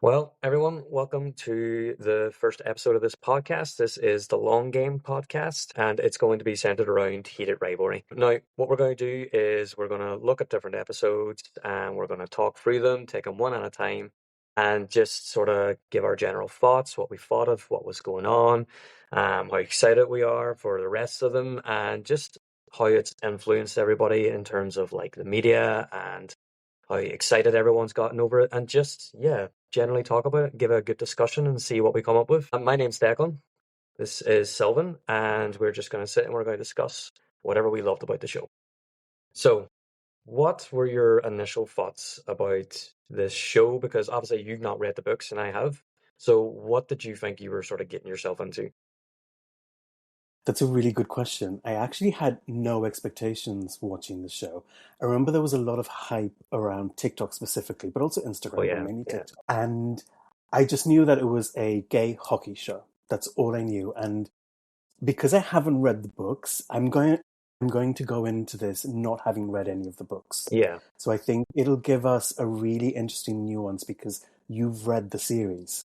Well, everyone, welcome to the first episode of this podcast. This is the Long Game podcast, and it's going to be centered around Heated Rivalry. Now, what we're going to do is we're going to look at different episodes and we're going to talk through them, take them one at a time, and just sort of give our general thoughts, what we thought of, what was going on, how excited we are for the rest of them, and just how it's influenced everybody in terms of like the media and how excited everyone's gotten over it, and just, yeah, generally talk about it, give a good discussion, and see what we come up with. My name's Declan. This is Silvan, and we're just going to sit and we're going to discuss whatever we loved about the show. So, what were your initial thoughts about this show? Because obviously you've not read the books, and I have. So, what did you think you were sort of getting yourself into? That's a really good question. I actually had no expectations watching the show. I remember there was a lot of hype around TikTok specifically, but also Oh, Instagram, but yeah, mainly yeah. TikTok. And I just knew that it was a gay hockey show. That's all I knew. And because I haven't read the books, I'm going to go into this not having read any of the books. Yeah, So I think it'll give us a really interesting nuance because you've read the series.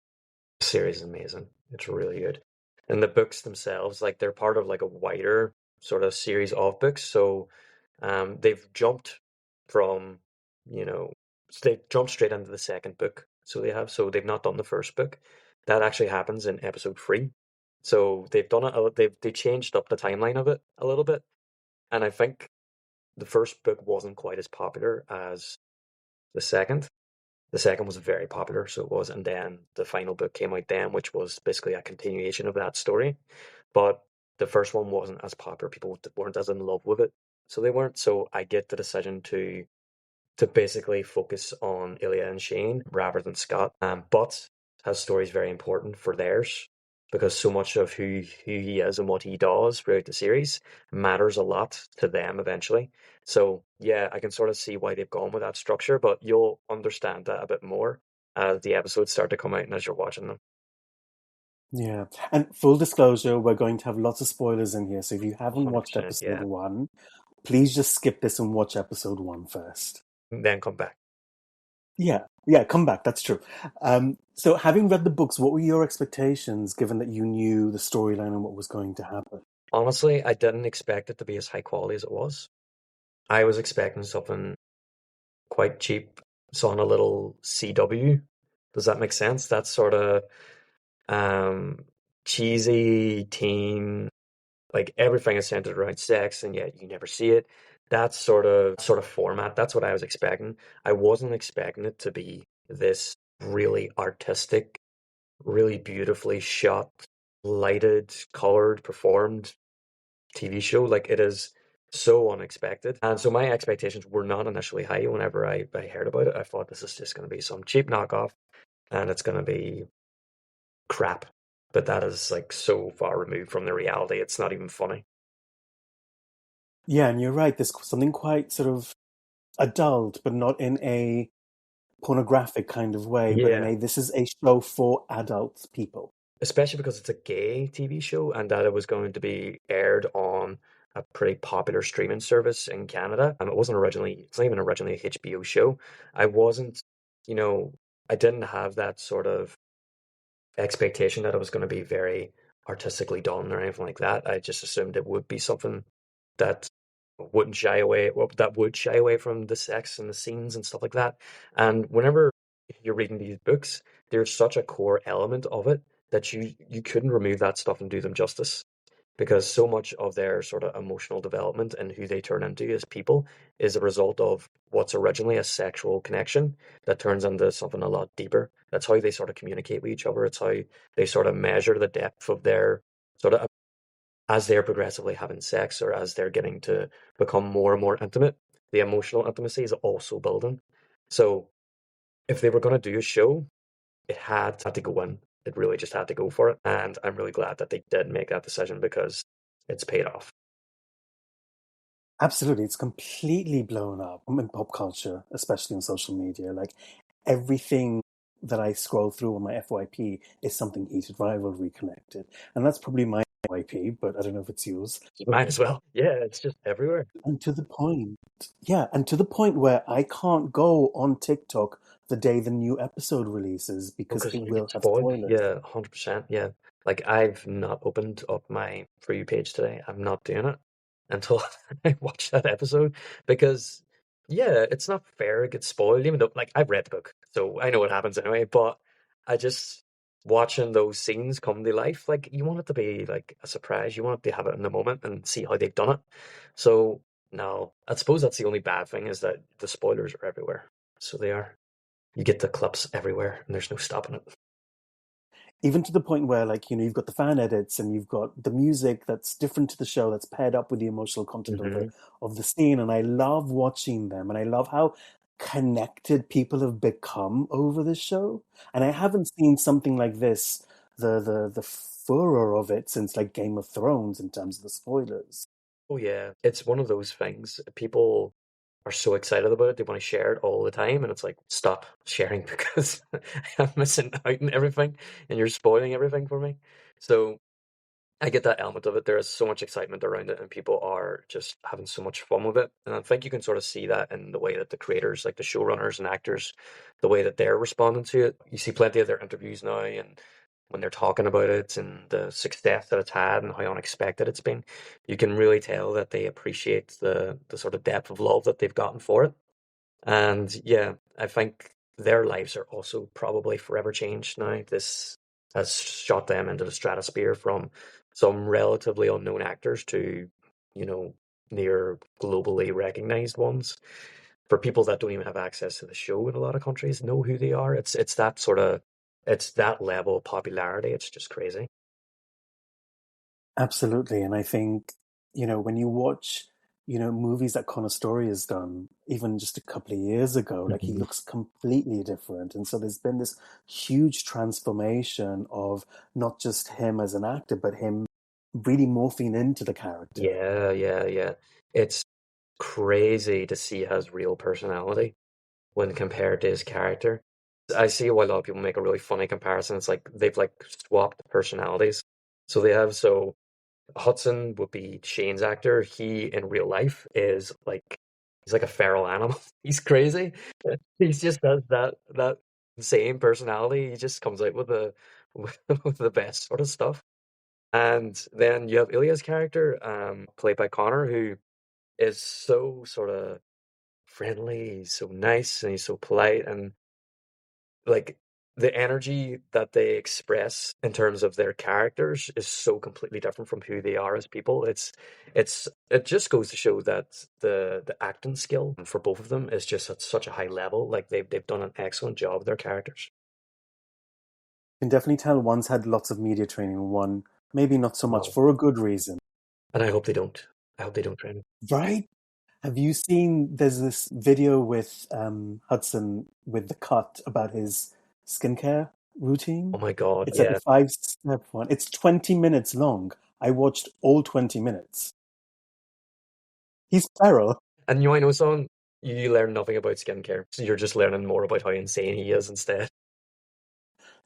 the series is amazing. It's really good. And the books themselves, like they're part of like a wider sort of series of books. So they've jumped from, they jumped straight into the second book. So they've not done the first book. That actually happens in episode 3. So they've done it, they changed up the timeline of it a little bit. And I think the first book wasn't quite as popular as the second. The second was very popular, so it was, and then the final book came out then, which was basically a continuation of that story. But the first one wasn't as popular. People weren't as in love with it, so they weren't. So I get the decision to basically focus on Ilya and Shane rather than Scott. But his story is very important for theirs because so much of who he is and what he does throughout the series matters a lot to them eventually. So yeah, I can sort of see why they've gone with that structure, but you'll understand that a bit more as the episodes start to come out and as you're watching them. Yeah. And full disclosure, we're going to have lots of spoilers in here. So if you haven't watched 100%, episode yeah. one, please just skip this and watch episode one first. Then come back. Yeah, come back. That's true. So having read the books, what were your expectations given that you knew the storyline and what was going to happen? Honestly, I didn't expect it to be as high quality as it was. I was expecting something quite cheap. So on a little CW. Does that make sense? That sort of um, cheesy teen, like everything is centered around sex, and yet you never see it. That sort of format. That's what I was expecting. I wasn't expecting it to be this really artistic, really beautifully shot, lighted, colored, performed TV show. Like it is so unexpected. And so my expectations were not initially high whenever I heard about it. I thought this is just going to be some cheap knockoff and it's going to be crap. But that is like so far removed from the reality. It's not even funny. Yeah, and you're right. There's something quite sort of adult, but not in a pornographic kind of way, but in Yeah. a this is a show for adult people. Especially because it's a gay TV show and that it was going to be aired on a pretty popular streaming service in Canada. It's not even originally a HBO show. I wasn't, you know, I didn't have that sort of expectation that it was going to be very artistically done or anything like that. I just assumed it would be something that that would shy away from the sex and the scenes and stuff like that. And whenever you're reading these books, there's such a core element of it that you couldn't remove that stuff and do them justice because so much of their sort of emotional development and who they turn into as people is a result of what's originally a sexual connection that turns into something a lot deeper. That's how they sort of communicate with each other. It's how they sort of measure the depth of their sort of as they're progressively having sex or as they're getting to become more and more intimate. The emotional intimacy is also building. So if they were going to do a show, it had to go in. It really just had to go for it. And I'm really glad that they did make that decision because it's paid off. Absolutely. It's completely blown up in pop culture, especially on social media. Like everything that I scroll through on my FYP is something Heated Rivalry connected. And that's probably my IP, but I don't know if it's yours. Might as well. Yeah, it's just everywhere. And to the point, yeah, and to the point where I can't go on TikTok the day the new episode releases because Because it you will get have spoiled. spoilers. Yeah, 100%. Yeah. Like I've not opened up my For You page today. I'm not doing it until I watch that episode because yeah, it's not fair it gets spoiled, even though like I've read the book, so I know what happens anyway, but I just watching those scenes come to life, like you want it to be like a surprise. You want to have it in the moment and see how they've done it. So no, I suppose that's the only bad thing is that the spoilers are everywhere. So they are. You get the clips everywhere and there's no stopping it. Even to the point where, like, you've got the fan edits and you've got the music that's different to the show that's paired up with the emotional content of Hmm. the scene. And I love watching them, and I love how connected people have become over this show. And I haven't seen something like this, the furor of it, since like Game of Thrones in terms of the spoilers. Oh yeah, it's one of those things. People are so excited about it, they want to share it all the time, and it's like, stop sharing because I'm missing out on everything, and you're spoiling everything for me. So I get that element of it. There is so much excitement around it, and people are just having so much fun with it. And I think you can sort of see that in the way that the creators, like the showrunners and actors, the way that they're responding to it. You see plenty of their interviews now, and when they're talking about it and the success that it's had and how unexpected it's been, you can really tell that they appreciate the sort of depth of love that they've gotten for it. And yeah, I think their lives are also probably forever changed now. This has shot them into the stratosphere from some relatively unknown actors to, you know, near globally recognized ones. For people that don't even have access to the show in a lot of countries, know who they are. It's that sort of it's that level of popularity. It's just crazy. Absolutely. And I think, when you watch, movies that Connor Story has done, even just a couple of years ago, like he Mhm. looks completely different. And so there's been this huge transformation of not just him as an actor, but him really morphing into the character. Yeah, yeah, yeah. It's crazy to see his real personality when compared to his character. I see why a lot of people make a really funny comparison. It's like they've like swapped personalities. So they have Hudson would be Shane's actor. He in real life is like he's like a feral animal. He's crazy. He just has that same personality. He just comes out with the with the best sort of stuff. And then you have Ilya's character, played by Connor, who is so sort of friendly. He's so nice and he's so polite and like the energy that they express in terms of their characters is so completely different from who they are as people. It just goes to show that the acting skill for both of them is just at such a high level. Like they've done an excellent job with their characters. You can definitely tell one's had lots of media training, one maybe not so much No. for a good reason. And I hope they don't. I hope they don't train. Right? Have you seen there's this video with Hudson with the cut about his skincare Oh routine? my God, It's like a yeah. 5-step one. It's 20 minutes long. I watched all 20 minutes. He's feral. And you might know something, you learn nothing about skincare. So you're just learning more about how insane he is instead.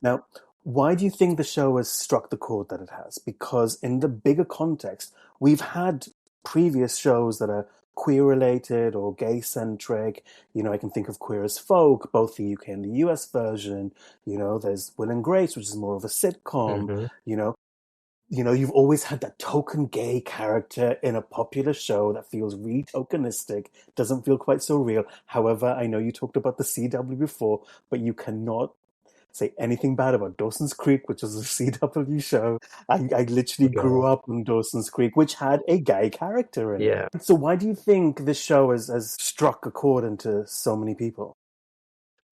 Now, why do you think the show has struck the chord that it has? Because in the bigger context, we've had previous shows that are queer related or gay centric. I can think of Queer as Folk, both the UK and the US version. There's Will and Grace, which is more of a sitcom. Hmm. You know, you've always had that token gay character in a popular show that feels really tokenistic, doesn't feel quite so real. However, I know you talked about the CW before, but you cannot say anything bad about Dawson's Creek, which is a CW show. I Oh literally grew God. up on Dawson's Creek, which had a gay character in it. Yeah. So why do you think this show has struck a chord into so many people?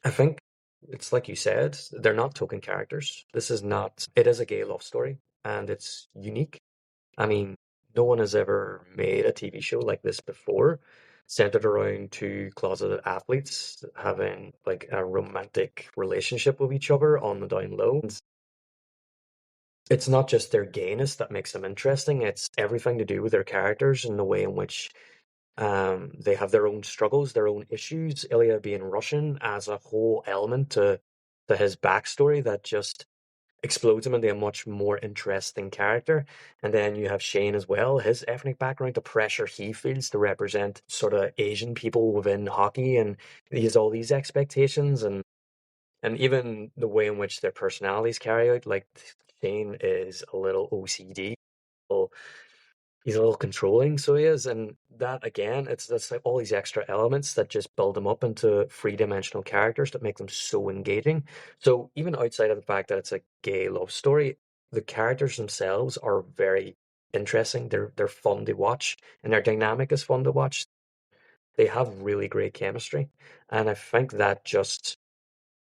I think it's like you said, they're not token characters. This is not, it is a gay love story and it's unique. I mean, no one has ever made a TV show like this before, centered around two closeted athletes having like a romantic relationship with each other on the down low. And it's not just their gayness that makes them interesting, it's everything to do with their characters and the way in which they have their own struggles, their own issues. Ilya being Russian as a whole element to his backstory that just explodes him into a much more interesting character. And then you have Shane as well, his ethnic background, the pressure he feels to represent sort of Asian people within hockey, and he has all these expectations, and even the way in which their personalities carry out. Like Shane is a little OCD, he's a little controlling, so he is, and that again, it's that's like all these extra elements that just build them up into three-dimensional characters that make them so engaging. So even outside of the fact that it's a gay love story, the characters themselves are very interesting. They're fun to watch, and their dynamic is fun to watch. They have really great chemistry, and I think that just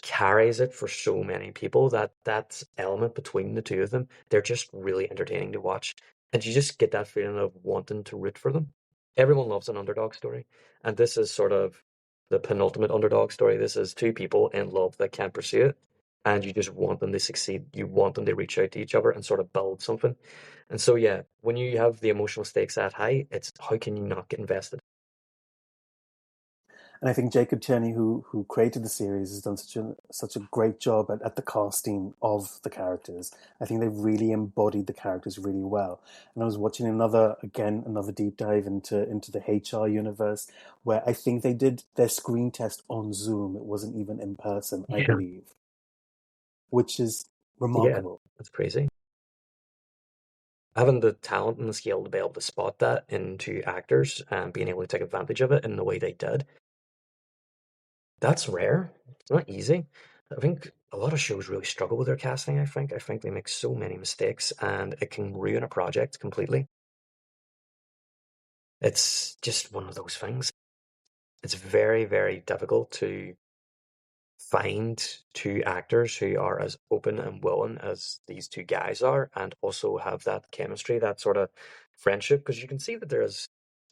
carries it for so many people, that element between the two of them. They're just really entertaining to watch. And you just get that feeling of wanting to root for them. Everyone loves an underdog story. And this is sort of the penultimate underdog story. This is two people in love that can't pursue it. And you just want them to succeed. You want them to reach out to each other and sort of build something. And so, yeah, when you have the emotional stakes that high, it's how can you not get invested? And I think Jacob Tierney, who created the series, has done such a great job at the casting of the characters. I think they've really embodied the characters really well. And I was watching another deep dive into the HR universe, where I think they did their screen test on Zoom. It wasn't even in person, I Yeah. believe, which is Yeah, remarkable. that's crazy. Having the talent and the skill to be able to spot that into actors and being able to take advantage of it in the way they did, that's rare. It's not easy. I think a lot of shows really struggle with their casting, I think they make so many mistakes and it can ruin a project completely. It's just one of those things. It's very, very difficult to find two actors who are as open and willing as these two guys are, and also have that chemistry, that sort of friendship, because you can see that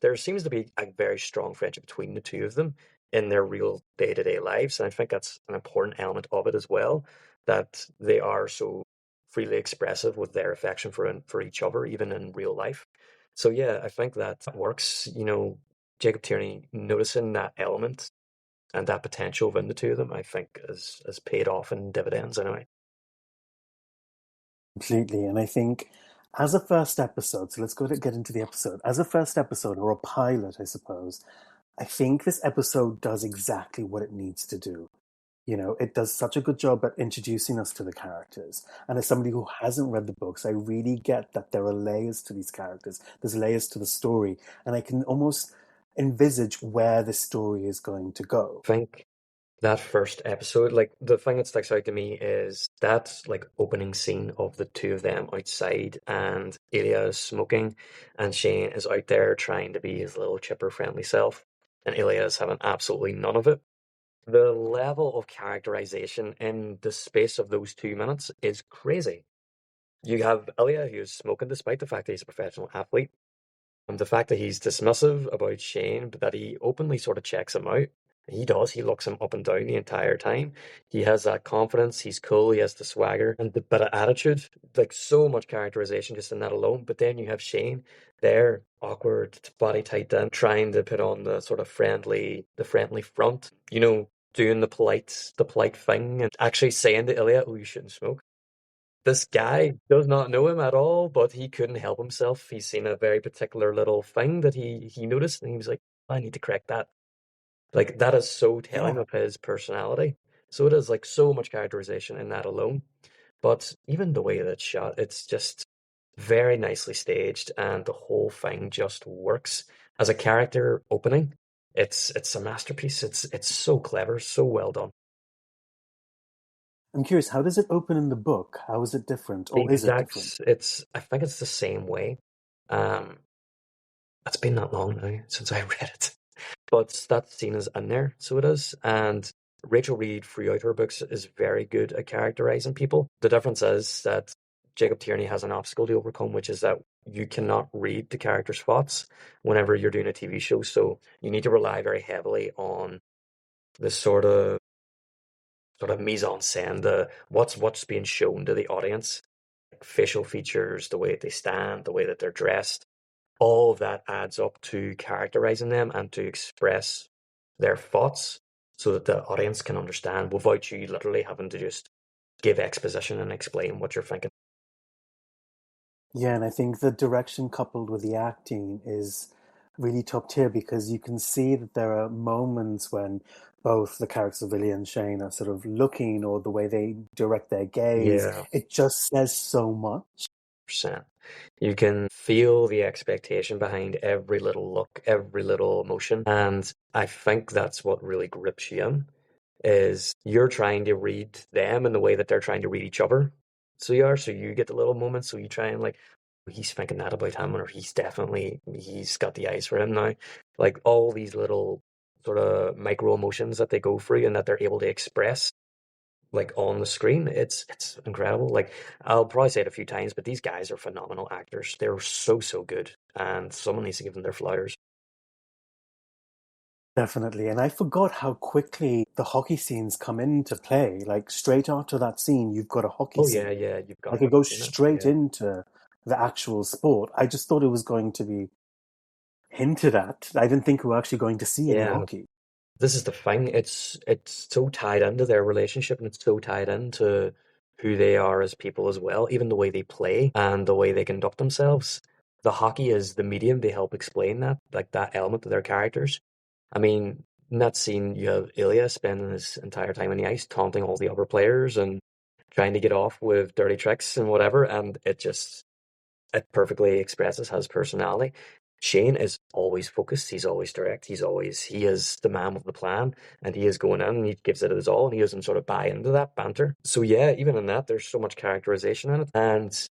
there seems to be a very strong friendship between the two of them in their real day-to-day lives, and I think that's an important element of it as well, that they are so freely expressive with their affection for each other, even in real life. So yeah, I think that works. Jacob Tierney noticing that element and that potential within the two of them, I think, has paid off in dividends anyway. Completely. And I think as a first episode, so let's get into the episode. As a first episode, or a pilot, I suppose, I think this episode does exactly what it needs to do. It does such a good job at introducing us to the characters. And as somebody who hasn't read the books, I really get that there are layers to these characters. There's layers to the story. And I can almost envisage where the story is going to go. I think that first episode, like the thing that sticks out to me is that like opening scene of the two of them outside, and Ilya is smoking and Shane is out there trying to be his little chipper friendly self, and Ilya is having absolutely none of it. The level of characterization in the space of those 2 minutes is crazy. You have Ilya who's smoking despite the fact that he's a professional athlete. And the fact that he's dismissive about Shane, but that he openly sort of checks him out. He does. He looks him up and down the entire time. He has that confidence. He's cool. He has the swagger and the bit of attitude. Like so much characterization just in that alone. But then you have Shane there, awkward, body tight down, trying to put on the friendly front. Doing the polite thing and actually saying to Ilya, "Oh, you shouldn't smoke." This guy does not know him at all, but he couldn't help himself. He's seen a very particular little thing that he noticed, and he was like, "I need to correct that." Like that is so telling Yeah. of his personality. So it is like so much characterization in that alone. But even the way that it's shot, it's just very nicely staged, and the whole thing just works as a character opening. It's a masterpiece. It's so clever, so well done. I'm curious, how does it open in the book? How is it different? The Or is it different? exact, I think it's the same way. Um, It's been that long now since I read it, but that scene is in there, so it is. And Rachel Reed, throughout her books, is very good at characterizing people. The difference is that Jacob Tierney has an obstacle to overcome, which is that you cannot read the character's thoughts whenever you're doing a TV show. So you need to rely very heavily on this sort of mise en scène, the what's being shown to the audience, like facial features, the way they stand, the way that they're dressed, all of that adds up to characterizing them and to express their thoughts so that the audience can understand without you literally having to just give exposition and explain what you're thinking. Yeah, and I think the direction coupled with the acting is really top tier because you can see that there are moments when both the characters of Billy and Shane are sort of looking, or the way they direct their gaze. Yeah, It just says so much. percent. You can feel the expectation behind every little look, every little motion, and I think that's what really grips you in. Is you're trying to read them in the way that they're trying to read each other. So you are, so you get the little moments, so you try and like, he's thinking that about him, or he's got the eyes for him now. Like all these little sort of micro emotions that they go through and that they're able to express like on the screen, it's incredible. Like I'll probably say it a few times, but these guys are phenomenal actors. They're so good, and someone needs to give them their flowers. Definitely. And I forgot how quickly the hockey scenes come into play. Like straight after that scene, you've got a hockey Oh yeah, scene. yeah, you've got Like to it have goes seen it. straight Yeah, into the actual sport. I just thought it was going to be hinted at. I didn't think we were actually going to see any yeah. hockey. This is the thing. It's so tied into their relationship, and it's so tied into who they are as people as well. Even the way they play and the way they conduct themselves. The hockey is the medium they help explain that, like that element of their characters. I mean, in that scene, you have Ilya spending his entire time on the ice taunting all the other players and trying to get off with dirty tricks and whatever, and it perfectly expresses his personality. Shane is always focused, he's always direct, he is the man with the plan, and he is going in and he gives it his all, and he doesn't sort of buy into that banter. So yeah, even in that, there's so much characterization in it. And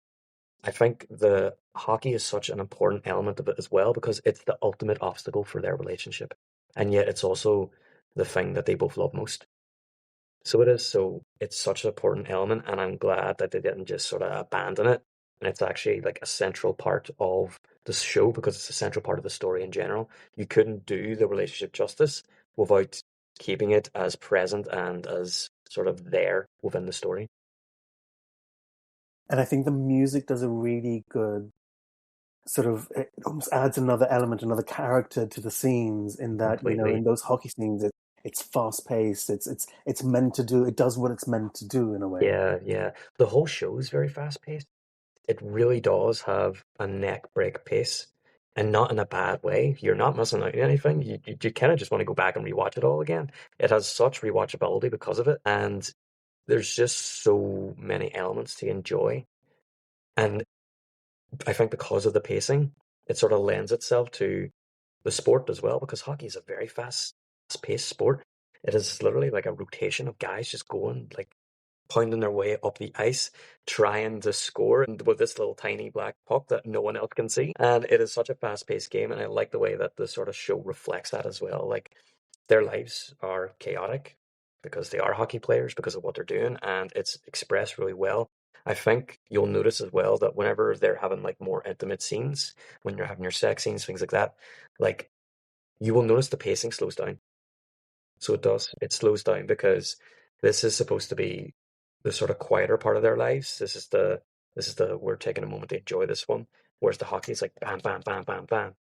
I think the hockey is such an important element of it as well because it's the ultimate obstacle for their relationship. And yet it's also the thing that they both love most. So it is. So it's such an important element, and I'm glad that they didn't just sort of abandon it. And it's actually like a central part of the show because it's a central part of the story in general. You couldn't do the relationship justice without keeping it as present and as sort of there within the story. And I think the music does a really good sort of, it almost adds another element, another character to the scenes in that, Completely. in those hockey scenes, it's fast paced. It's meant to do, it does what it's meant to do in a way. Yeah, yeah. The whole show is very fast paced. It really does have a neck break pace, and not in a bad way. You're not missing out on anything. You kind of just want to go back and rewatch it all again. It has such rewatchability because of it, and there's just so many elements to enjoy. And I think because of the pacing, it sort of lends itself to the sport as well, because hockey is a very fast-paced sport. It is literally like a rotation of guys just going like pounding their way up the ice, trying to score and with this little tiny black puck that no one else can see. And it is such a fast-paced game, and I like the way that the sort of show reflects that as well. Like their lives are chaotic because they are hockey players because of what they're doing, and it's expressed really well. I think you'll notice as well that whenever they're having like more intimate scenes, when you're having your sex scenes, things like that, like you will notice the pacing slows down. So it does. It slows down because this is supposed to be the sort of quieter part of their lives. This is the we're taking a moment to enjoy this one. Whereas the hockey is like bam, bam, bam, bam, bam,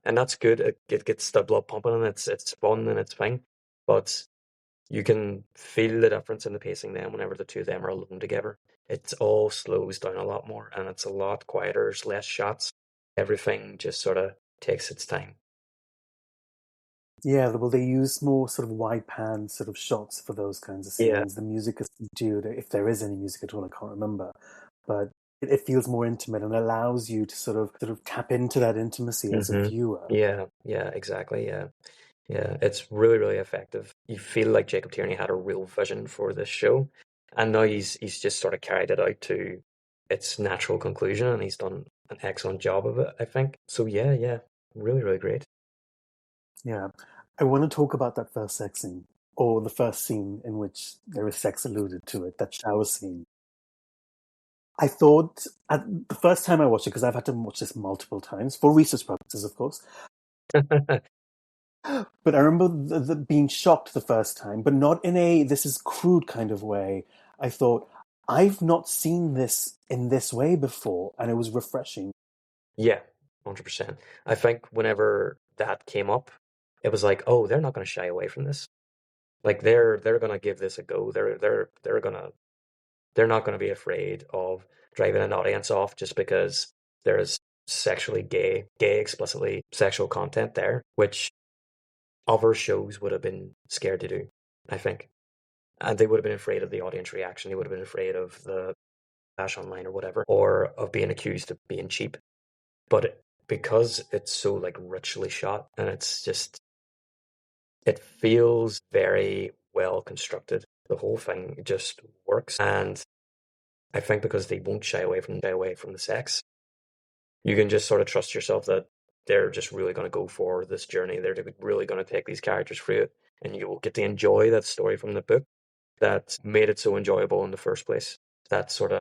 and that's good. It gets the blood pumping and it's fun and it's fine. But you can feel the difference in the pacing then whenever the two of them are alone together. It all slows down a lot more and it's a lot quieter. There's less shots. Everything just sort of takes its time. Yeah, well, they use more sort of wide pan sort of shots for those kinds of Yeah. scenes. The music is subdued, if there is any music at all, I can't remember. But it feels more intimate and allows you to sort of tap into that intimacy as a hmm viewer. Yeah, yeah, exactly. Yeah. Yeah, it's really, really effective. You feel like Jacob Tierney had a real vision for this show, and now he's just sort of carried it out to its natural conclusion, and he's done an excellent job of it, I think. So yeah, yeah, really, really great. Yeah. I want to talk about that first sex scene, or the first scene in which there is sex alluded to it, that shower scene. I thought at the first time I watched it, because I've had to watch this multiple times for research purposes, of course. But I remember being shocked the first time, but not in a this is crude kind of way. I thought, I've not seen this in this way before, and it was refreshing. Yeah, 100%. I think whenever that came up, it was like, oh, they're not going to shy away from this. Like they're going to give this a go. They're going to They're not going to be afraid of driving an audience off just because there's sexually gay, explicitly sexual content there, which other shows would have been scared to do, I think. And they would have been afraid of the audience reaction. They would have been afraid of the bash online or whatever, or of being accused of being cheap. But because it's so like richly shot and it feels very well constructed. The whole thing just works. And I think because they won't shy away from the sex, you can just sort of trust yourself that they're just really going to go for this journey. They're really going to take these characters through it, and you will get to enjoy that story from the book that made it so enjoyable in the first place. That sort of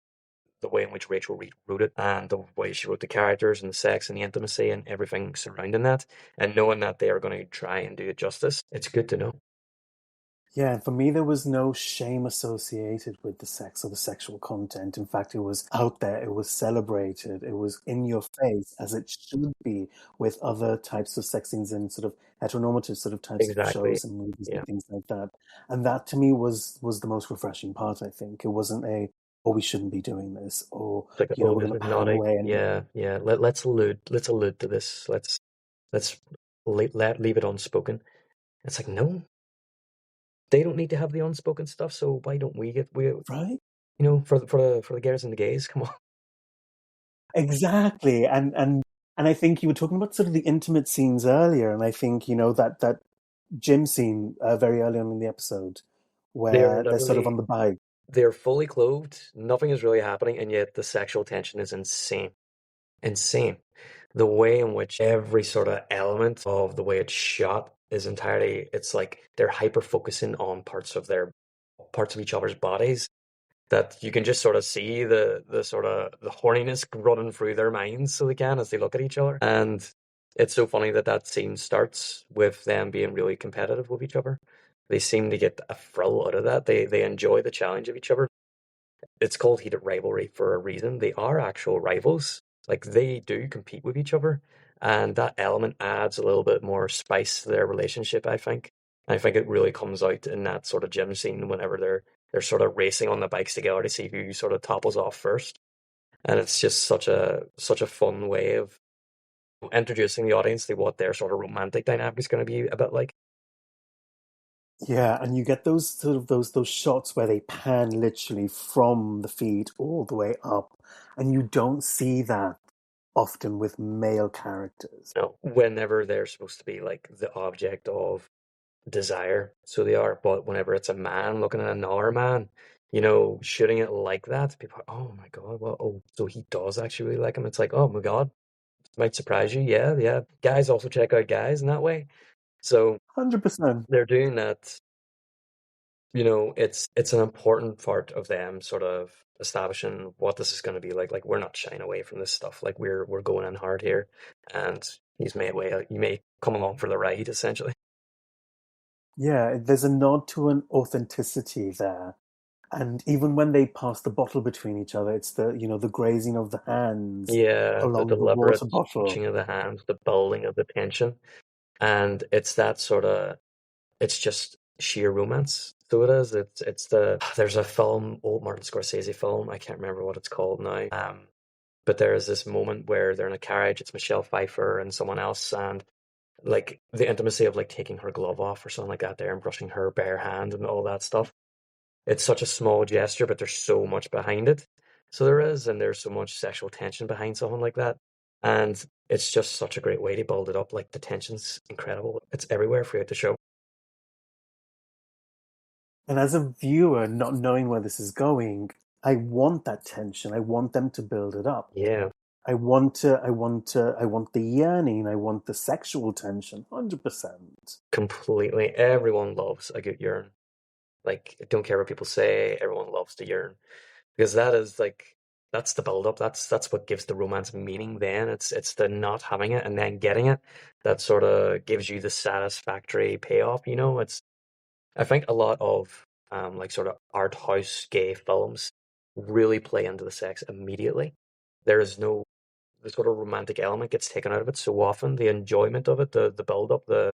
the way in which Rachel Reed wrote it, and the way she wrote the characters and the sex and the intimacy and everything surrounding that, and knowing that they are going to try and do it justice. It's good to know. Yeah, and for me, there was no shame associated with the sex or the sexual content. In fact, it was out there, it was celebrated, it was in your face, as it should be with other types of sex scenes in sort of heteronormative sort of types of Exactly. shows and movies Yeah. and things like that. And that to me was the most refreshing part, I think. It wasn't oh, we shouldn't be doing this, or, It's like, you know, oh, we're this going is to pan naughty. away and Yeah, yeah. Let's allude to this. Let's leave it unspoken. It's like, no, they don't need to have the unspoken stuff. So why don't right? for the girls and the gays, come on. Exactly. And I think you were talking about sort of the intimate scenes earlier, and I think, you know, that gym scene very early on in the episode They're where they're sort of literally on the bike. they're fully clothed. Nothing is really happening, and yet the sexual tension is insane. Insane. The way in which every sort of element of the way it's shot is entirely, it's like they're hyper focusing on parts of each other's bodies that you can just sort of see the sort of the horniness running through their minds so they can as they look at each other. And it's so funny that that scene starts with them being really competitive with each other. They seem to get a thrill out of that. They enjoy the challenge of each other. It's called Heated Rivalry for a reason. They are actual rivals. Like they do compete with each other, and that element adds a little bit more spice to their relationship, I think. I think it really comes out in that sort of gym scene whenever they're sort of racing on the bikes together to see who sort of topples off first. And it's just such a fun way of introducing the audience to what their sort of romantic dynamic is going to be a bit like. Yeah, and you get those sort of those shots where they pan literally from the feet all the way up, and you don't see that often with male characters. Whenever they're supposed to be like the object of desire, so they are. But whenever it's a man looking at another man, shooting it like that, people are, oh my God, well, oh, so he does actually really like him. It's like, oh my God, it might surprise you. Yeah, yeah. Guys also check out guys in that way. So 100%. they're doing that. It's an important part of them sort of establishing what this is going to be like. Like we're not shying away from this stuff. Like we're going in hard here, and you may come along for the ride, essentially. Yeah, there's a nod to an authenticity there. And even when they pass the bottle between each other, it's the grazing of the hands Yeah, the along the deliberate water bottle. touching of the hands, the building of the tension, and it's that sort of, it's just sheer romance. So it is. There's a film, old Martin Scorsese film. I can't remember what it's called now. But there is this moment where they're in a carriage. It's Michelle Pfeiffer and someone else, and like the intimacy of like taking her glove off or something like that there and brushing her bare hand and all that stuff. It's such a small gesture, but there's so much behind it. So there is, and there's so much sexual tension behind something like that. And it's just such a great way to build it up. Like the tension's incredible. It's everywhere throughout the show. And as a viewer, not knowing where this is going, I want that tension. I want them to build it up. Yeah, I want the yearning. I want the sexual tension. 100%. completely. Everyone loves a good yearn. Like, I don't care what people say, everyone loves the yearn. Because that's the build up. That's what gives the romance meaning then. It's the not having it and then getting it that sort of gives you the satisfactory payoff, It's I think a lot of like sort of art house gay films really play into the sex immediately. There is no the sort of romantic element gets taken out of it so often. The enjoyment of it, the build up, the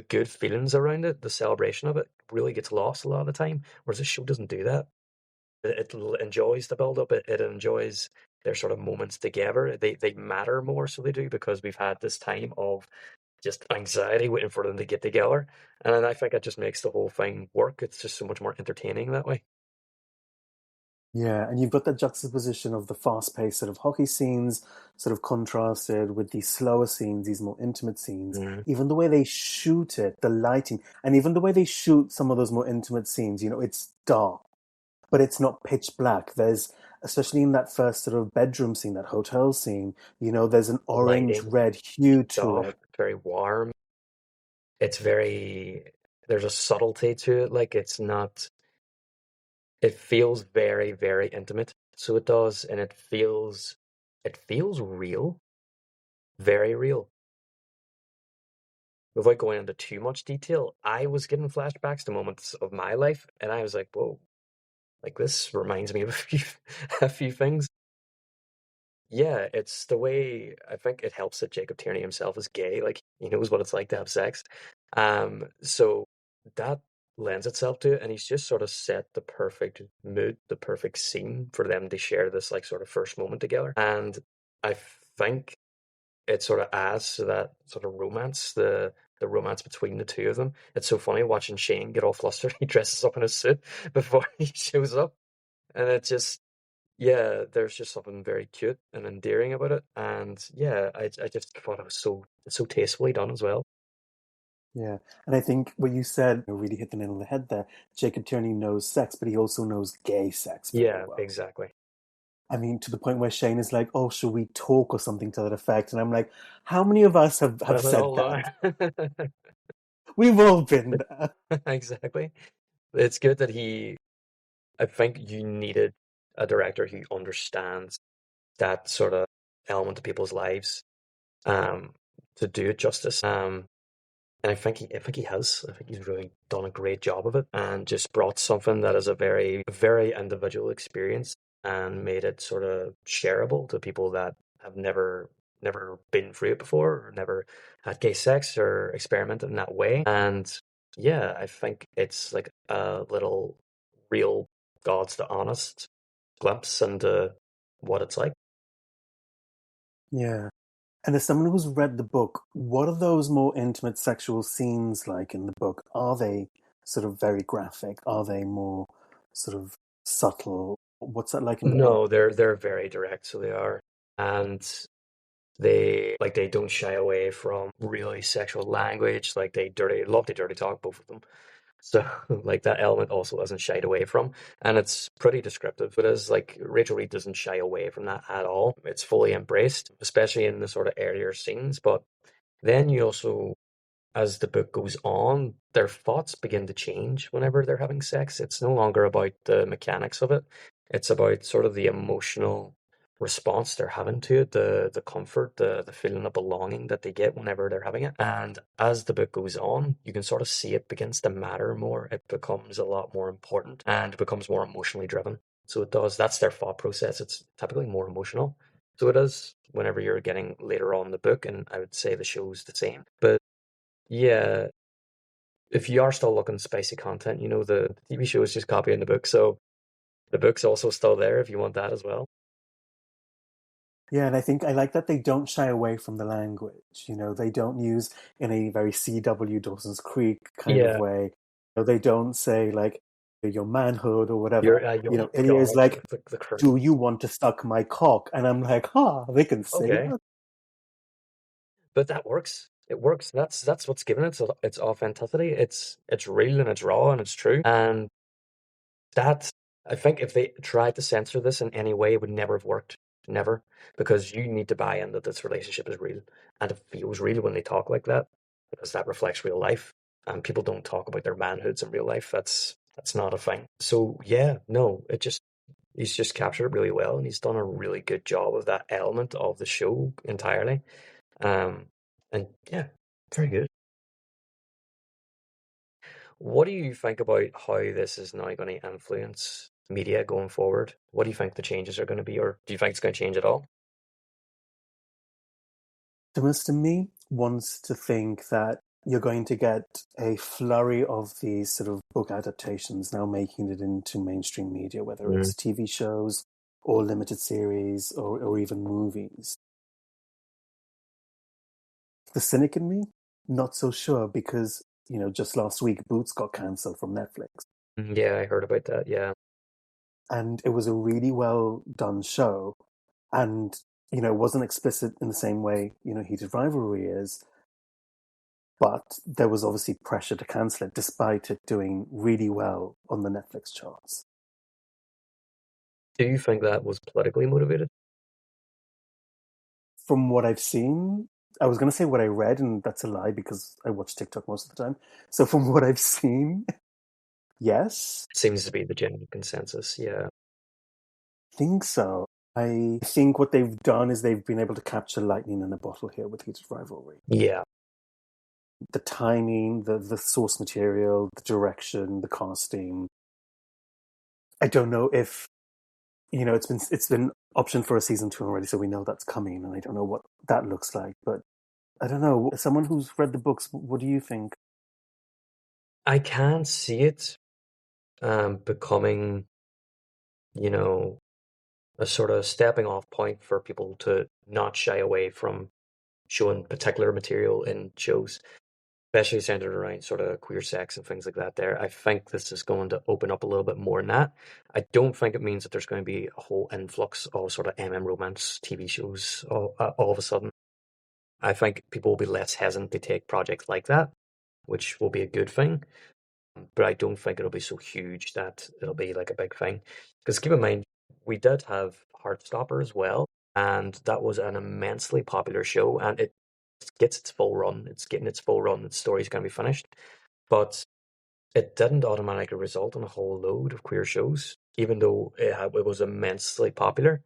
good feelings around it, the celebration of it really gets lost a lot of the time. Whereas this show doesn't do that. it enjoys the build up. It enjoys their sort of moments together. They matter more, so they do, because we've had this time of just anxiety waiting for them to get together, and then I think it just makes the whole thing work. It's just so much more entertaining that way. Yeah, and you've got that juxtaposition of the fast-paced sort of hockey scenes, sort of contrasted with these slower scenes, these more intimate scenes. Mm, Even the way they shoot it, the lighting, and even the way they shoot some of those more intimate scenes, it's dark, but it's not pitch black. There's, especially in that first sort of bedroom scene, that hotel scene, there's an the lighting, orange-red hue to soft, it. very warm. It's very there's a subtlety to it. Like it's not. It feels very, very intimate. So it does, and it feels real, very real. Without going into too much detail, I was getting flashbacks to moments of my life, and I was like, "Whoa, like this reminds me of a few a few things." Yeah, it's the way I think it helps that Jacob Tierney himself is gay. Like he knows what it's like to have sex. So that lends itself to it, and he's just sort of set the perfect mood, the perfect scene for them to share this like sort of first moment together. And I think it sort of adds to that sort of romance, the romance between the two of them. It's so funny watching Shane get all flustered. He dresses up in a suit before he shows up, and it just yeah, there's just something very cute and endearing about it, and yeah, I just thought it was so tastefully done as well. Yeah, and I think what you said really hit the nail on the head there. Jacob Tierney knows sex, but he also knows gay sex very Yeah, well. exactly. I mean, to the point where Shane is like, "Oh, should we talk?" or something to that effect, and I'm like, "How many of us have Live it said all that? down. We've all been there." Exactly. It's good that I think you needed a director who understands that sort of element of people's lives, um, to do it justice. And I think he has. I think he's really done a great job of it, and just brought something that is a very, very individual experience, and made it sort of shareable to people that have never been through it before, or never had gay sex or experimented in that way. And yeah, I think it's like a little real God's the honest glimpse into what it's like. Yeah. And as someone who's read the book, what are those more intimate sexual scenes like in the book? Are they sort of very graphic? Are they more sort of subtle? What's that like in the book? No, they're very direct, so they are. And they don't shy away from really sexual language. Like they dirty love to dirty talk, both of them. So like that element also isn't shied away from, and it's pretty descriptive. It is like Rachel Reed doesn't shy away from that at all. It's fully embraced, especially in the sort of earlier scenes. But then you also, as the book goes on, their thoughts begin to change whenever they're having sex. It's no longer about the mechanics of it. It's about sort of the emotional response they're having to it, the comfort, the feeling of belonging that they get whenever they're having it. And as the book goes on, you can sort of see it begins to matter more. It becomes a lot more important, and it becomes more emotionally driven. So it does. That's their thought process. It's typically more emotional. So it is whenever you're getting later on in the book, and I would say the show's the same. But yeah, if you are still looking spicy content, the TV show is just copying the book, so the book's also still there if you want that as well. Yeah, and I think I like that they don't shy away from the language. They don't use in a very CW Dawson's Creek kind of Yeah, way. They don't say like your manhood or whatever. oh my It is God, like, the curse. do you want to suck my cock? And I'm like, they can say Okay, that. but that works. It works. That's what's given it its authenticity. It's real and it's raw and it's true. And that I think if they tried to censor this in any way, it would never have worked. Never, because you need to buy in that this relationship is real, and it feels real when they talk like that, because that reflects real life. And people don't talk about their manhoods in real life. That's not a thing. So yeah, no, he's just captured it really well, and he's done a really good job of that element of the show entirely. Um, and yeah, very good. What do you think about how this is now going to influence media going forward? What do you think the changes are going to be, or do you think it's going to change at all? Optimist in me wants to think that you're going to get a flurry of these sort of book adaptations now making it into mainstream media, whether Mm. it's TV shows or limited series or even movies. The cynic in me, not so sure because, just last week, Boots got cancelled from Netflix. Yeah, I heard about that. Yeah. And it was a really well done show. And, it wasn't explicit in the same way, Heated Rivalry is. But there was obviously pressure to cancel it, despite it doing really well on the Netflix charts. Do you think that was politically motivated? From what I've seen, I was going to say what I read, and that's a lie because I watch TikTok most of the time. So from what I've seen, yes, Seems to be the general consensus. Yeah. I think so. I think what they've done is they've been able to capture lightning in a bottle here with Heated Rivalry. Yeah. The timing, the source material, the direction, the casting. I don't know if it's been optioned for a season 2 already, so we know that's coming, and I don't know what that looks like. But I don't know. As someone who's read the books, what do you think? I can see it becoming, you know, a sort of stepping off point for people to not shy away from showing particular material in shows, especially centered around sort of queer sex and things like that there. I think this is going to open up a little bit more than that. I don't think it means that there's going to be a whole influx of sort of romance TV shows all of a sudden. I think people will be less hesitant to take projects like that, which will be a good thing. But I don't think it'll be so huge that it'll be like a big thing. Because keep in mind, we did have Heartstopper as well, and that was an immensely popular show, and it gets its full run. It's getting its full run. The story's going to be finished, but it didn't automatically result in a whole load of queer shows, even though it was immensely popular.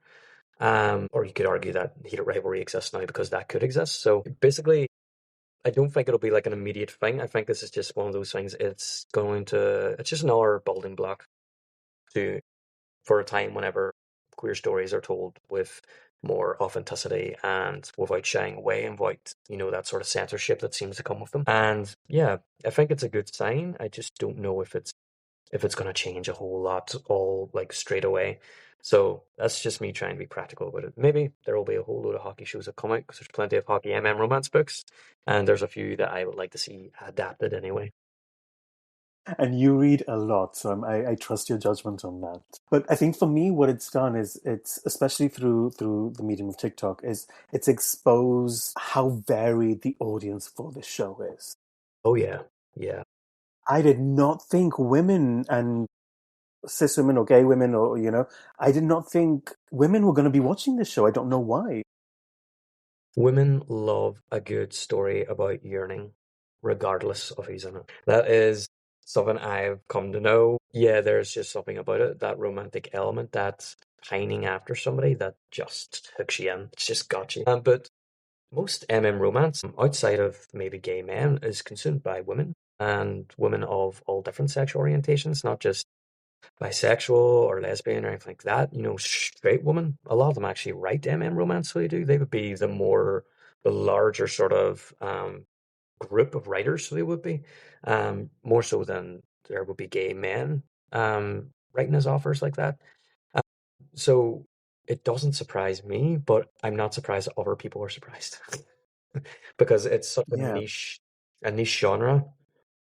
Or you could argue that Heated Rivalry exists now because that could exist. So basically, I don't think it'll be like an immediate thing. I think this is just one of those things. It's just another building block to for a time whenever queer stories are told with more authenticity and without shying away and without, that sort of censorship that seems to come with them. And yeah, I think it's a good sign. I just don't know if it's going to change a whole lot all like straight away. So that's just me trying to be practical about it. Maybe there will be a whole load of hockey shows that come out because there's plenty of hockey romance books, and there's a few that I would like to see adapted anyway. And you read a lot, so I trust your judgment on that. But I think for me, what it's done is it's especially through the medium of TikTok is it's exposed how varied the audience for this show is. Oh yeah, yeah. I did not think women and cis women or gay women or I did not think women were going to be watching this show. I don't know why. Women love a good story about yearning, regardless of who's in it. That is something I've come to know. Yeah, there's just something about it, that romantic element, that pining after somebody that just hooks you in. It's just got you. But most romance, outside of maybe gay men, is consumed by women and women of all different sexual orientations, not just bisexual or lesbian or anything like that. Straight women, a lot of them actually write romance, so they do. They would be the larger sort of group of writers, so they would be more so than there would be gay men writing as authors like that. Um, so it doesn't surprise me, but I'm not surprised that other people are surprised because it's such Yeah. a niche genre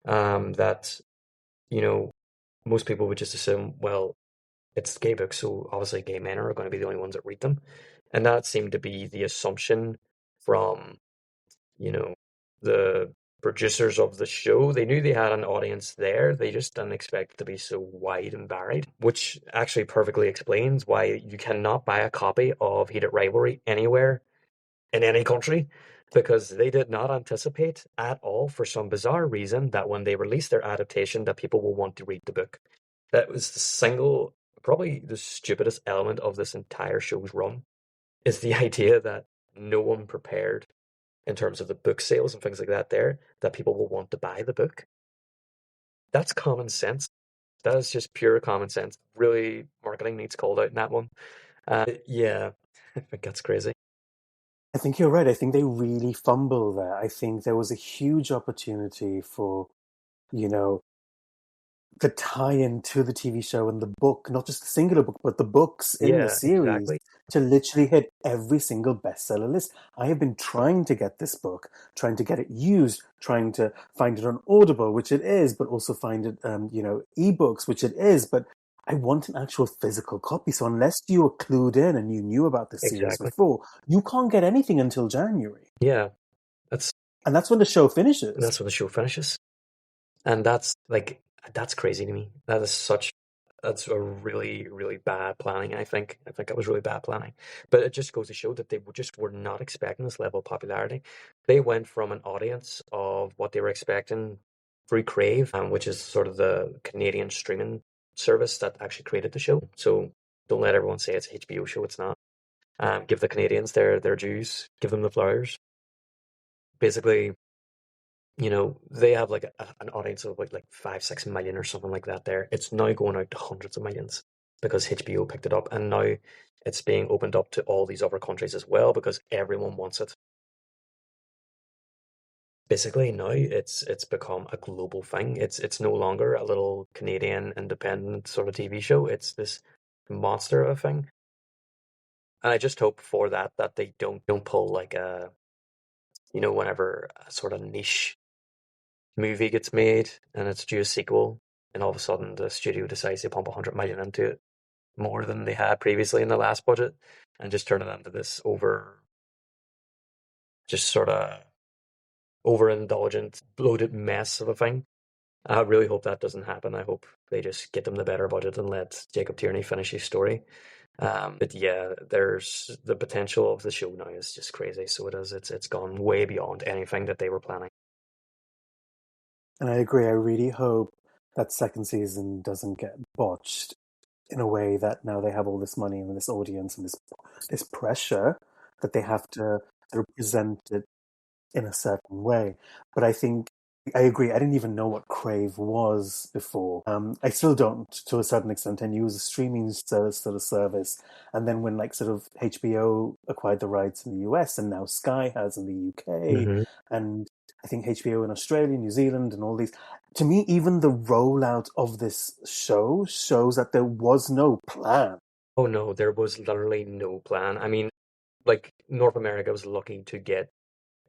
that you know most people would just assume, well, it's gay books, so obviously gay men are going to be the only ones that read them. And that seemed to be the assumption from, you know, the producers of the show. They knew they had an audience there. They just didn't expect it to be so wide and varied, which actually perfectly explains why you cannot buy a copy of Heated Rivalry anywhere in any country, because they did not anticipate at all, for some bizarre reason, that when they release their adaptation, that people will want to read the book. That was probably the stupidest element of this entire show's run, is the idea that no one prepared in terms of the book sales and things like that there, that people will want to buy the book. That's common sense. That is just pure common sense. Really, marketing needs called out in that one. Yeah, I think that's crazy. I think you're right. I think they really fumble there. I think there was a huge opportunity for, you know, the tie-in to the TV show and the book, not just the singular book, but the books in the Yeah, series, exactly. to literally hit every single bestseller list. I have been trying to get this book, trying to get it used, trying to find it on Audible, which it is, but also find it, ebooks, which it is, but I want an actual physical copy. So unless you were clued in and you knew about this series Exactly. before, you can't get anything until January. Yeah, that's And that's when the show finishes. that's when the show finishes. And that's crazy to me. That's a really, really bad planning, I think. I think it was really bad planning. But it just goes to show that just were not expecting this level of popularity. They went from an audience of what they were expecting through Crave, which is sort of the Canadian streaming service that actually created the show. So don't let everyone say it's a HBO show, it's not. Give the Canadians their dues, give them the flowers. Basically, they have like an audience of like 5, 6 million or something like that there. It's now going out to hundreds of millions because HBO picked it up, and now it's being opened up to all these other countries as well because everyone wants it. Basically, now it's become a global thing. It's no longer a little Canadian independent sort of TV show. It's this monster of a thing. And I just hope for that they don't pull like whenever a sort of niche movie gets made and it's due a sequel, and all of a sudden the studio decides to pump 100 million into it, more than they had previously in the last budget, and just turn it into this just sort of overindulgent, bloated mess of a thing. I really hope that doesn't happen. I hope they just get them the better budget and let Jacob Tierney finish his story. But yeah, there's the potential of the show now is just crazy. So it is. It's gone way beyond anything that they were planning. And I agree. I really hope that second season doesn't get botched in a way that now they have all this money and this audience and this pressure that they have to represent it in a certain way. But I think I agree. I didn't even know what Crave was before. I still don't, to a certain extent. I knew it was a streaming service sort of service, and then when like sort of HBO acquired the rights in the US, and now Sky has in the UK, Hmm. and I think HBO in Australia, New Zealand, and all these. To me, even the rollout of this show shows that there was no plan. Oh no, there was literally no plan. I mean, like North America was lucky to get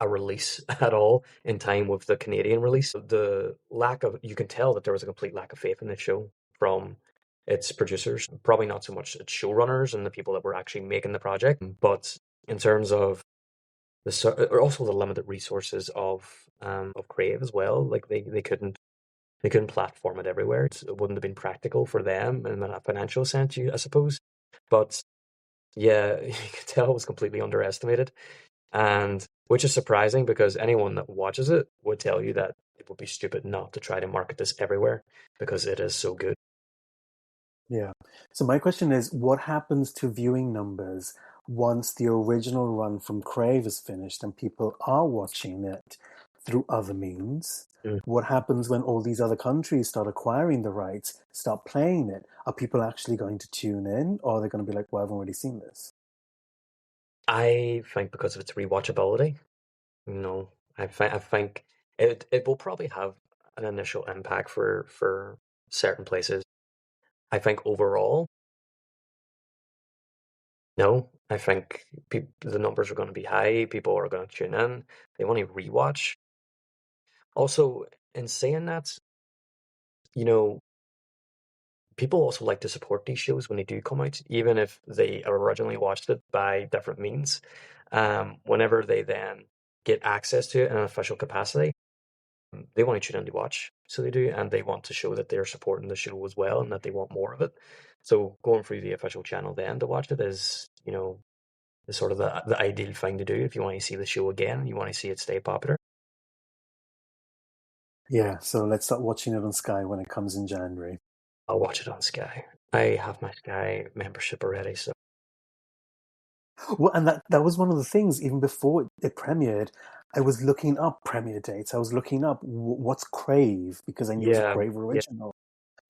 a release at all in time with the Canadian release. The lack of, you can tell that there was a complete lack of faith in the show from its producers. Probably not so much its showrunners and the people that were actually making the project, but in terms of or also the limited resources of Crave as well. Like they couldn't platform it everywhere. It wouldn't have been practical for them in a financial sense, I suppose. But yeah, you could tell it was completely underestimated, and which is surprising because anyone that watches it would tell you that it would be stupid not to try to market this everywhere because it is so good. Yeah. So my question is, what happens to viewing numbers once the original run from Crave is finished and people are watching it through other means? Mm. What happens when all these other countries start acquiring the rights, start playing it? Are people actually going to tune in, or are they going to be like, "Well, I've already seen this"? I think because of its rewatchability, no, I think it will probably have an initial impact for certain places. I think overall, no. I think the numbers are going to be high. People are going to tune in. They want to rewatch. Also, in saying that, you know, people also like to support these shows when they do come out, even if they originally watched it by different means. Whenever they then get access to it in an official capacity, they want to tune in to watch. So they do, and they want to show that they're supporting the show as well and that they want more of it. So going through the official channel then to watch it is, the sort of the ideal thing to do if you want to see the show again, you want to see it stay popular. Yeah. So let's start watching it on Sky when it comes in January. I'll watch it on Sky. I have my Sky membership already, so Well, and that was one of the things, even before it premiered, I was looking up premiere dates. I was looking up what's Crave because I knew it was a yeah, Crave yeah. original.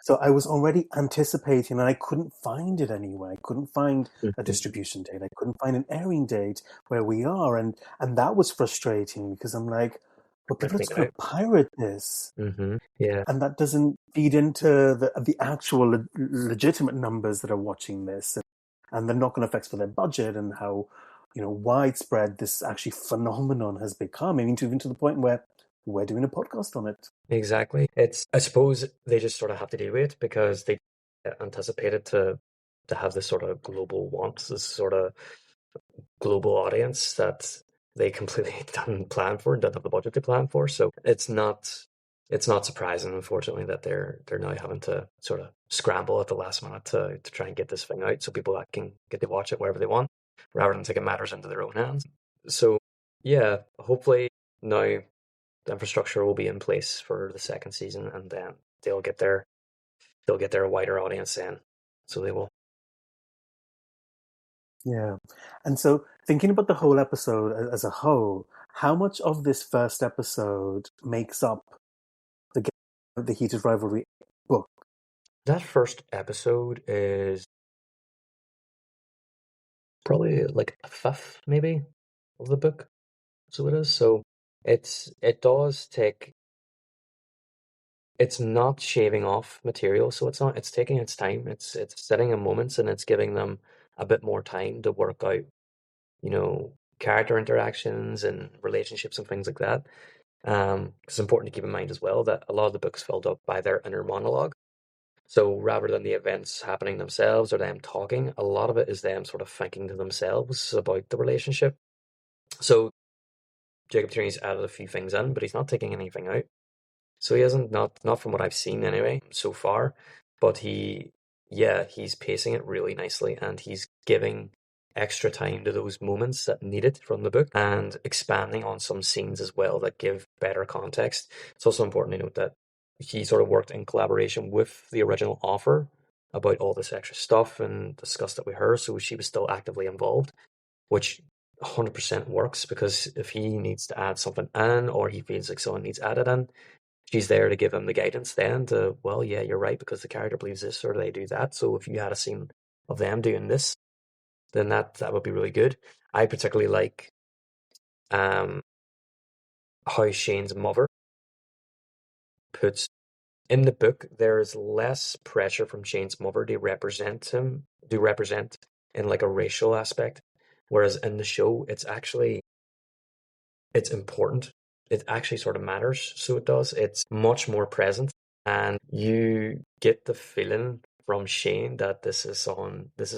So I was already anticipating, and I couldn't find it anywhere. I couldn't find a Mhm. distribution date. I couldn't find an airing date where we are, and that was frustrating because I'm like, well, people are Especially just going now. to pirate this, Yeah, and that doesn't feed into the actual legitimate numbers that are watching this, and the knock-on effects for their budget and how widespread this actually phenomenon has become. I mean, even to the point where we're doing a podcast on it. exactly. I suppose they just sort of have to deal with it because they anticipated to have this sort of global want, this sort of global audience that they completely didn't plan for and didn't have the budget to plan for. So it's not surprising, unfortunately, that they're now having to sort of scramble at the last minute to try and get this thing out so people that can get to watch it wherever they want, rather than taking matters into their own hands. So yeah, hopefully now the infrastructure will be in place for the second season, and then they'll get their wider audience in. So they will. Yeah. And so thinking about the whole episode as a whole, how much of this first episode makes up the Heated Rivalry book? That first episode is probably like a fifth, maybe, of the book. So it is. So it does take. It's not shaving off material, so it's taking its time. It's setting in moments and it's giving them a bit more time to work out, you know, character interactions and relationships and things like that. It's important to keep in mind as well that a lot of the book's filled up by their inner monologue. So rather than the events happening themselves or them talking, a lot of it is them sort of thinking to themselves about the relationship. So Jacob Tierney's added a few things in, but he's not taking anything out. So he hasn't, not from what I've seen anyway so far, but he's pacing it really nicely and he's giving extra time to those moments that need it from the book and expanding on some scenes as well that give better context. It's also important to note that he sort of worked in collaboration with the original author about all this extra stuff and discussed it with her, so she was still actively involved, which 100% works because if he needs to add something in or he feels like someone needs added in, she's there to give him the guidance then to, well, yeah, you're right, because the character believes this or they do that. So if you had a scene of them doing this, then that would be really good. I particularly like um how Shane's mother puts in the book there is less pressure from Shane's mother to represent in like a racial aspect. Whereas in the show it's important. It actually sort of matters, so it does. It's much more present, and you get the feeling from Shane that this is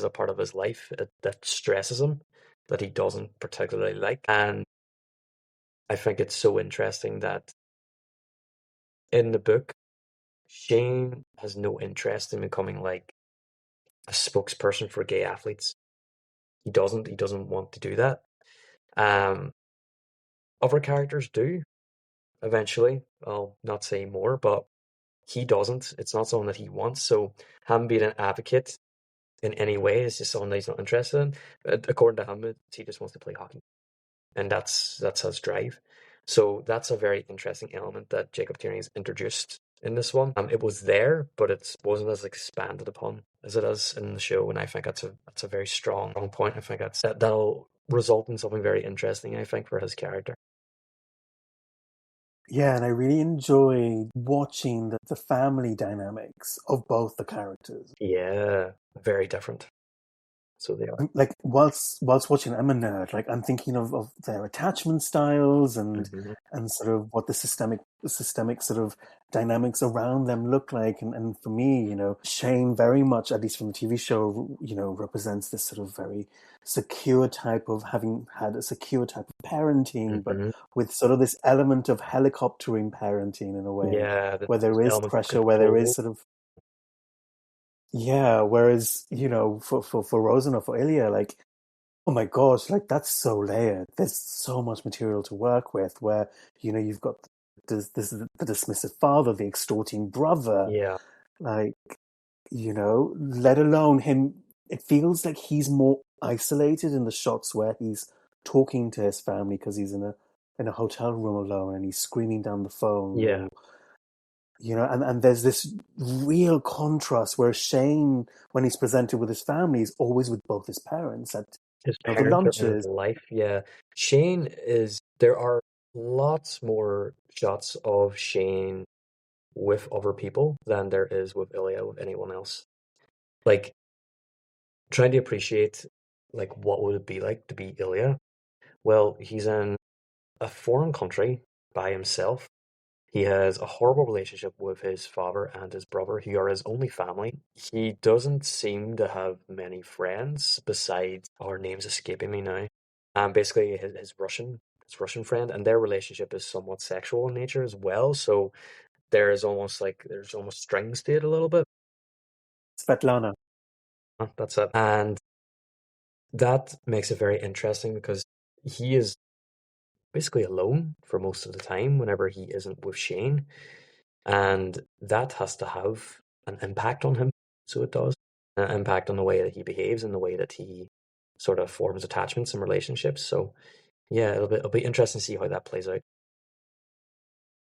a part of his life that stresses him, that he doesn't particularly like. And I think it's so interesting that in the book, Shane has no interest in becoming like a spokesperson for gay athletes. He doesn't want to do that. Um, Other characters do eventually. I'll not say more, but he doesn't. It's not something that he wants. So him being an advocate in any way is just something that he's not interested in. According to him, he just wants to play hockey, and that's his drive. So that's a very interesting element that Jacob Tierney has introduced in this one. It was there, but it wasn't as expanded upon as it is in the show, and I think that's a very strong point. I think that'll result in something very interesting. I think for his character. Yeah, and I really enjoy watching the family dynamics of both the characters. Yeah, very different. So they are. Like whilst watching, I'm a nerd. Like I'm thinking of their attachment styles Mhm. and sort of what the systemic sort of dynamics around them look like. And for me, Shane very much, at least from the TV show, represents this sort of very secure type of having had a secure type of parenting, but Mhm. with sort of this element of helicoptering parenting in a way, Yeah, where there's there is elements of pressure, where there is control. sort of yeah, whereas, for Rosen or for Ilya, like, oh my gosh, like that's so layered. There's so much material to work with where, you've got the dismissive father, the extorting brother, Yeah, like, let alone him. It feels like he's more isolated in the shots where he's talking to his family because he's in a hotel room alone and he's screaming down the phone, yeah, and there's this real contrast where Shane, when he's presented with his family, is always with both his parents at His the parents are in his lunches. life, yeah. Shane is, there are lots more shots of Shane with other people than there is with Ilya, with anyone else. Like, trying to appreciate, like, what would it be like to be Ilya? Well, he's in a foreign country by himself. He has a horrible relationship with his father and his brother, who are his only family. He doesn't seem to have many friends besides, our name's escaping me now. Basically his Russian friend, and their relationship is somewhat sexual in nature as well. So there's almost strings to it a little bit. Svetlana. That's it. And that makes it very interesting because he is basically alone for most of the time whenever he isn't with Shane. And that has to have an impact on him. So it does. An impact on the way that he behaves and the way that he sort of forms attachments and relationships. So yeah, it'll be interesting to see how that plays out.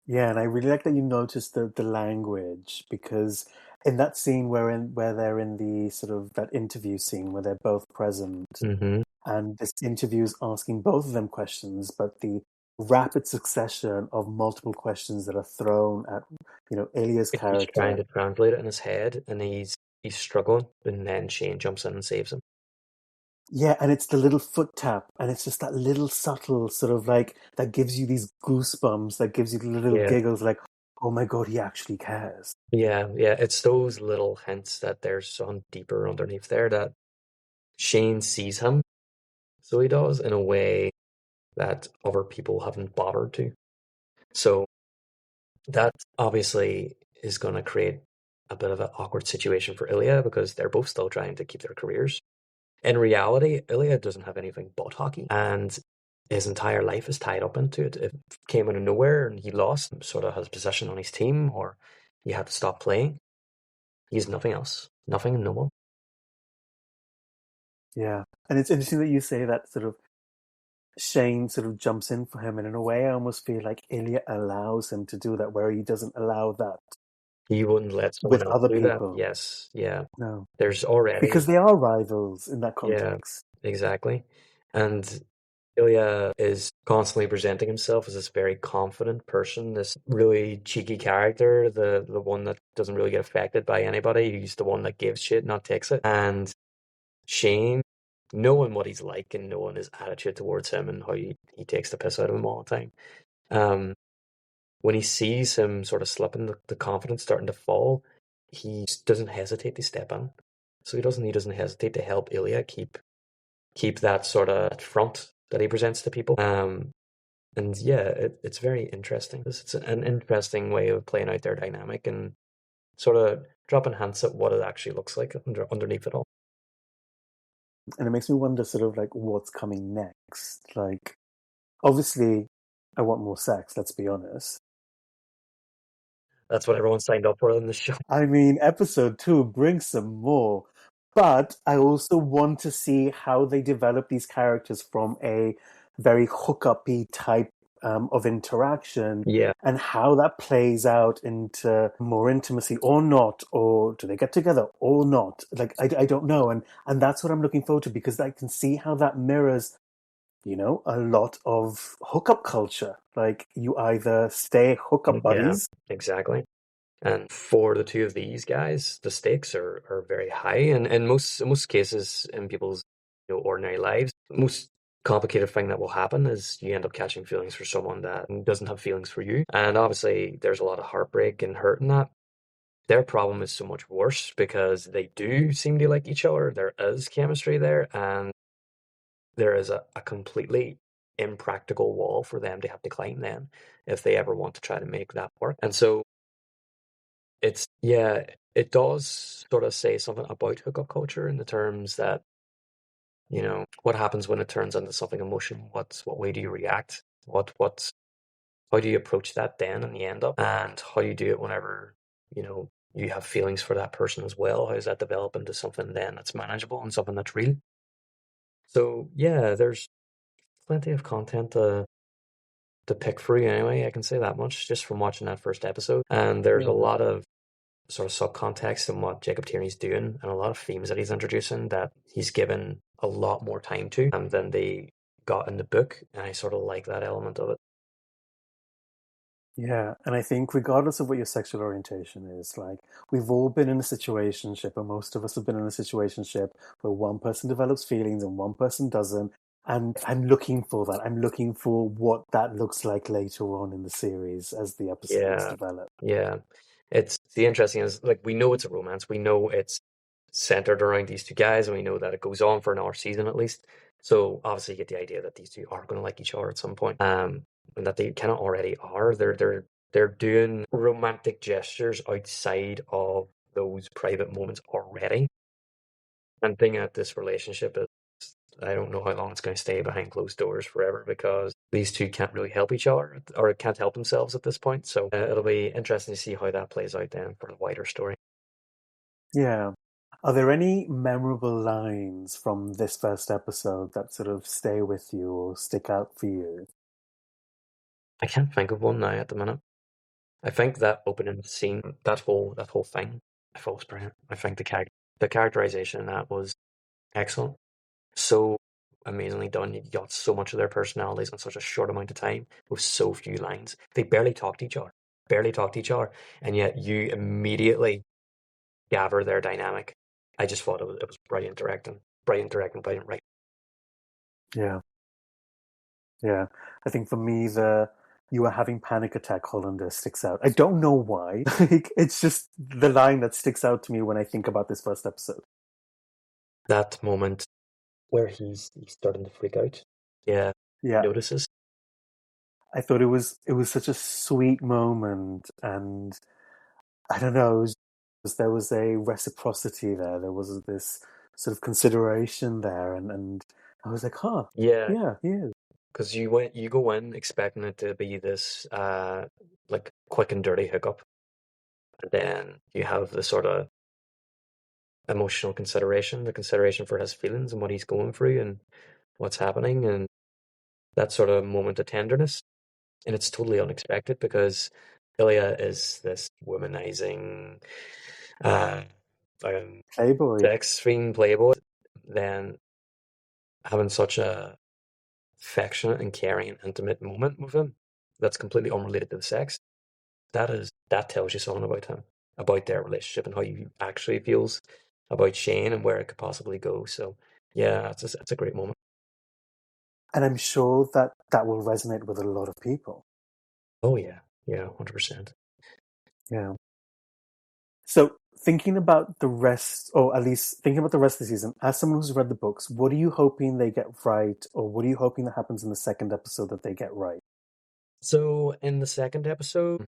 Yeah, and I really like that you noticed the language, because in that scene where they're in the sort of that interview scene where they're both present, Mm-hmm. and this interview is asking both of them questions, but the rapid succession of multiple questions that are thrown at Ilya's He's trying character. to translate it in his head and he's struggling, and then Shane jumps in and saves him. Yeah, and it's the little foot tap, and it's just that little subtle sort of like that gives you these goosebumps, that gives you the little Yeah. giggles, like, oh my God, he actually cares. Yeah, it's those little hints that there's some deeper underneath there that Shane sees him, so he does, in a way that other people haven't bothered to. So that obviously is going to create a bit of an awkward situation for Ilya because they're both still trying to keep their careers. In reality, Ilya doesn't have anything but hockey, and his entire life is tied up into it. If it came out of nowhere and he lost sort of his position on his team, or he had to stop playing, he's nothing else. Nothing and no one. Yeah, and it's interesting that you say that sort of Shane sort of jumps in for him, and in a way, I almost feel like Ilya allows him to do that, where he doesn't allow that He wouldn't let with someone else other do that. people. Yes, yeah. No, There's already, because they are rivals in that yeah, context. exactly. And Ilya is constantly presenting himself as this very confident person, this really cheeky character, the one that doesn't really get affected by anybody. He's the one that gives shit, not takes it. And Shane, knowing what he's like and knowing his attitude towards him and how he takes the piss out of him all the time. Um, when he sees him sort of slipping, the confidence starting to fall, he just doesn't hesitate to step in. So he doesn't hesitate to help Ilya keep that sort of front that he presents to people. And yeah, it's very interesting. It's an interesting way of playing out their dynamic and sort of dropping hints at what it actually looks like underneath it all. And it makes me wonder sort of like what's coming next. Like, obviously, I want more sex, let's be honest. That's what everyone signed up for in the show. I mean, episode 2 brings some more, but I also want to see how they develop these characters from a very hookup-y type of interaction, Yeah, and how that plays out into more intimacy or not, or do they get together or not? Like, I don't know, and that's what I'm looking forward to, because I can see how that mirrors a lot of hookup culture. Like, you either stay hookup yeah, buddies. exactly. And for the two of these guys, the stakes are very high. And in most cases in people's ordinary lives, the most complicated thing that will happen is you end up catching feelings for someone that doesn't have feelings for you. And obviously there's a lot of heartbreak and hurt in that. Their problem is so much worse because they do seem to like each other. There is chemistry there, and there is a completely impractical wall for them to have to climb then if they ever want to try to make that work. And so it's, yeah, it does sort of say something about hookup culture in the terms that, what happens when it turns into something emotional? What way do you react? How do you approach that then in the end up? And how do you do it whenever, you have feelings for that person as well? How does that develop into something then that's manageable and something that's real? So yeah, there's plenty of content to pick through anyway. I can say that much just from watching that first episode. And there's a Yeah. lot of sort of subcontext in what Jacob Tierney's doing, and a lot of themes that he's introducing that he's given a lot more time to than they got in the book. And I sort of like that element of it. Yeah, and I think regardless of what your sexual orientation is, like we've all been in a situationship, and most of us have been in a situationship where one person develops feelings and one person doesn't. And I'm looking for that. I'm looking for what that looks like later on in the series as the episodes Yeah, develop. yeah. It's the interesting is like we know it's a romance. We know it's centered around these two guys, and we know that it goes on for another season at least. So obviously you get the idea that these two are going to like each other at some point, and that they kind of already are. They're doing romantic gestures outside of those private moments already. And thinking that this relationship is, I don't know how long it's going to stay behind closed doors forever because these two can't really help each other or can't help themselves at this point. So it'll be interesting to see how that plays out then for the wider story. Yeah. Are there any memorable lines from this first episode that sort of stay with you or stick out for you? I can't think of one now at the minute. I think that opening scene, that whole thing, I thought was brilliant. I think the characterization in that was excellent. So amazingly done. You got so much of their personalities in such a short amount of time with so few lines. They barely talked to each other, and yet you immediately gather their dynamic. I just thought it was brilliant directing, brilliant writing. Yeah. Yeah, I think for me, the "you are having panic attack" Hollander sticks out. I don't know why. Like, it's just the line that sticks out to me when I think about this first episode. That moment where he's starting to freak out. Yeah, he Yeah, notices. I thought it was such a sweet moment, and I don't know, there was a reciprocity there. There was this sort of consideration there, and I was like, huh, Yeah, yeah, he is. because you go in expecting it to be this like quick and dirty hookup, and then you have the sort of emotional consideration, the consideration for his feelings and what he's going through and what's happening, and that sort of moment of tenderness. And it's totally unexpected because Ilya is this womanizing, uh, um, Playboy. sex fiend playboy. Then having such a affectionate and caring and intimate moment with him that's completely unrelated to the sex, that tells you something about him, about their relationship and how he actually feels about Shane and where it could possibly go. So yeah, it's a great moment. And I'm sure that that will resonate with a lot of people. Oh yeah, yeah, 100%. Yeah. So, thinking about the rest, or at least thinking about the rest of the season, as someone who's read the books, what are you hoping they get right, or what are you hoping that happens in the second episode that they get right? So in the second episode,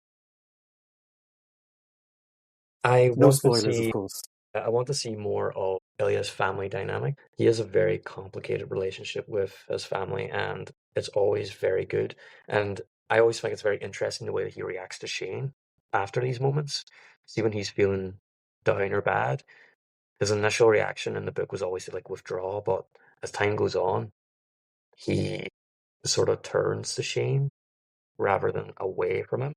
I No want to spoilers, of see course. I want to see more of Ilya's family dynamic. He has a very complicated relationship with his family, and it's always very good. And I always think it's very interesting the way that he reacts to Shane after these moments. See when he's feeling down or bad, his initial reaction in the book was always to like withdraw, but as time goes on, he sort of turns to Shane rather than away from him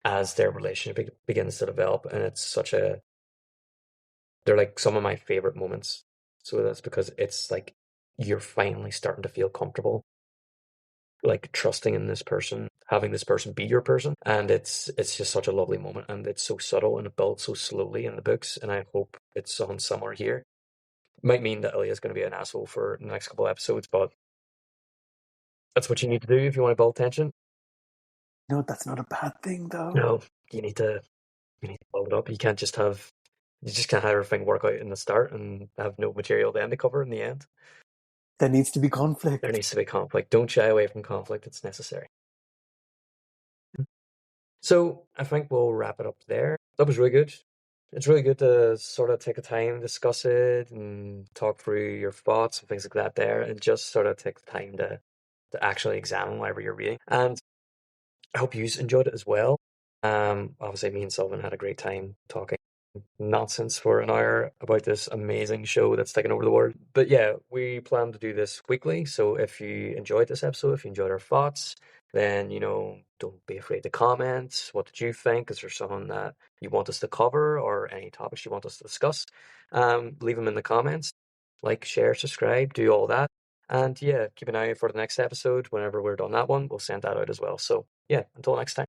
as their relationship begins to develop. And it's such a they're like some of my favorite moments. So that's because it's like you're finally starting to feel comfortable, like trusting in this person, having this person be your person. And it's just such a lovely moment. And it's so subtle and it builds so slowly in the books. And I hope it's on somewhere here. Might mean that Ilya's going to be an asshole for the next couple of episodes, but that's what you need to do if you want to build tension. No, that's not a bad thing, though. No, you need to you need to build it up. You just can't have everything work out in the start and have no material then to cover in the end. There needs to be There conflict. needs to be conflict. Don't shy away from conflict. It's necessary. So I think we'll wrap it up there. That was really good. It's really good to sort of take a time, discuss it, and talk through your thoughts and things like that there, and just sort of take the time to actually examine whatever you're reading. And I hope you enjoyed it as well. Obviously, me and Sylvan had a great time talking nonsense for an hour about this amazing show that's taken over the world. But yeah, we plan to do this weekly. So if you enjoyed this episode, if you enjoyed our thoughts, then, don't be afraid to comment. What did you think? Is there something that you want us to cover or any topics you want us to discuss? Leave them in the comments. Like, share, subscribe, do all that. And yeah, keep an eye out for the next episode. Whenever we're done that one, we'll send that out as well. So yeah, until next time.